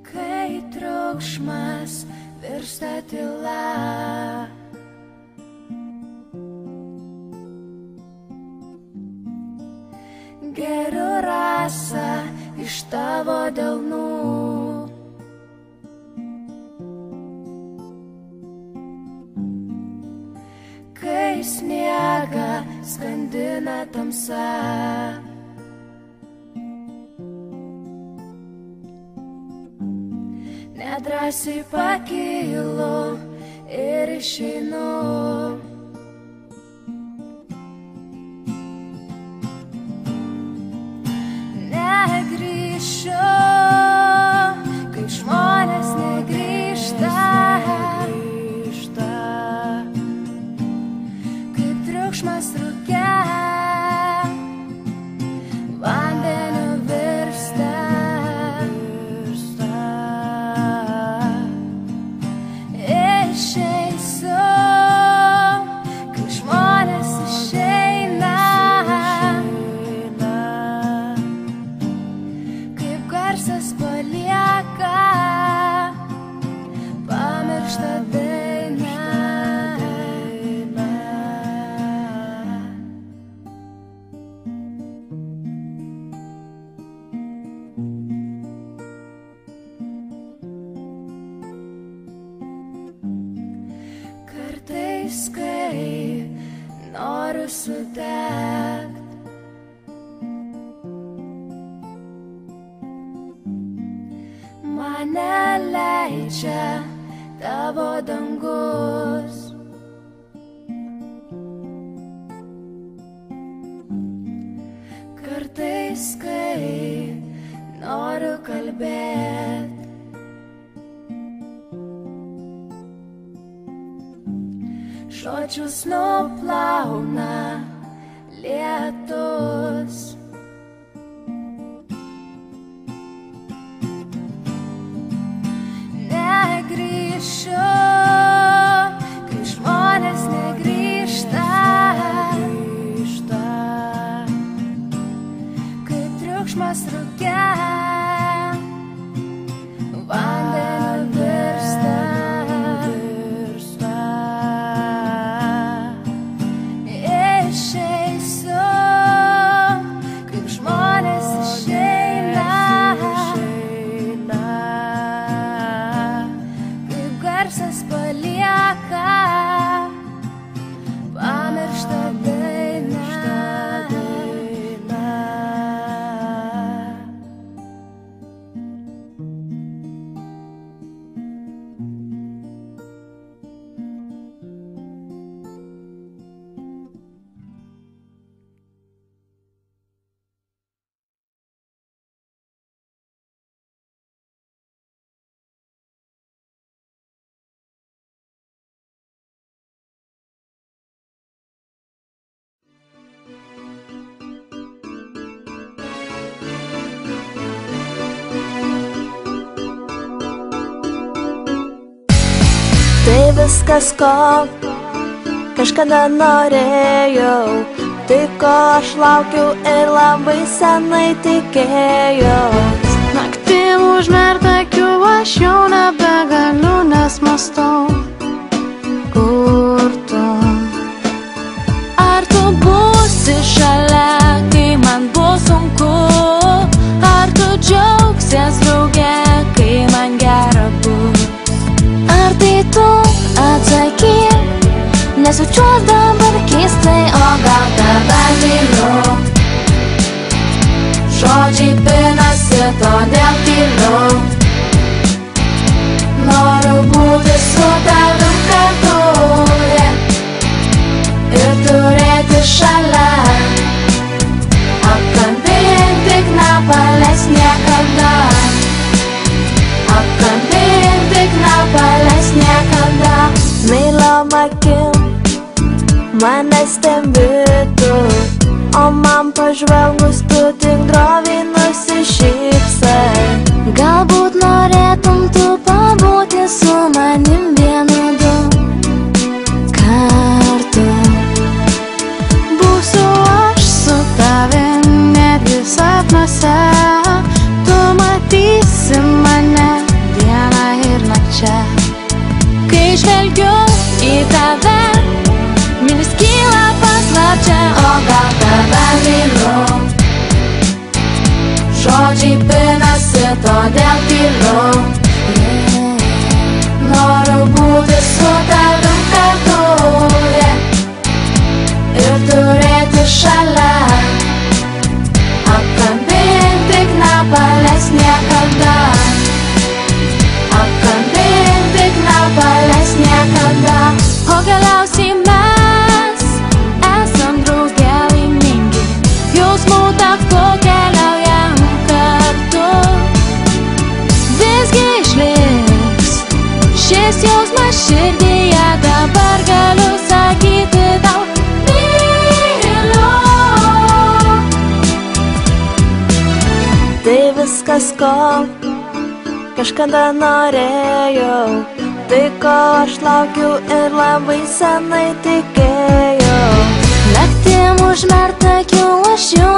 Kai triukšmas virsta tyla, geriu rasą iš tavo delnų. Kai sniegą skandina tamsa, nedrąsiai pakylu ir išeinu. Negrįšiu, kai žmonės negrįžta, kai triukšmas rūke vandeniu virsta. Išeisiu, kai žmonės išeina, kaip garsas palieka pamirštą dainą. Kartais, kai noriu sudegt, mane leidžia tavo dangus. Kartais, kai noriu kalbėt, žodžius nuplauna lietus. Negrįšiu, kai žmonės negrįžta, kai triukšmas rūke vandeniu virsta. Išeisiu, kaip žmonės išeina, kaip garsas palieka pamirštą dainą. Tai viskas, ko kažkada norėjau, tai ko aš laukiau ir labai senai tikėjau. Naktį užmerkt akių aš jau nebegaliu, nes mąstau, kur tu. Ar tu būsi šalia, kai man bus sunku? Ar tu džiaugsies drauge, kai man gera bus? Ar tai tu atsakyk, nesijaučiuos dabar keistai, o gal tave myliu? Žodžiai pinasi, todėl tyliu. Noriu būti su tavim kartu ir turėti šalia. Apkabink, tik nepaleis niekada. Apkabink, tik nepaleis niekada. Meiliom akim mane stebitu, o man pažvelgus tu tik droviai nusišypsai. Galbūt norėtum tu pabūti su manim vienu žvelgiu į tave, mintis kyla paslapčia. O gal tave myliu, žodžiai pinasi, todėl tyliu. Noriu būti su tavim kartu ir turėti šalia, apkabinti, tik nepaleis niekada, apkabinti, tik nepaleis niekada. O galiausiai mes esam drauge laimingi, jausmų taku keliaujam kartu. Visgi išliks šis jausmas širdyje, dabar galiu sakyti tau myliu. Tai viskas, ko kažkada norėjau, tai ko aš laukiu ir labai senai tikėjau. Naktim užmerkt akių aš jau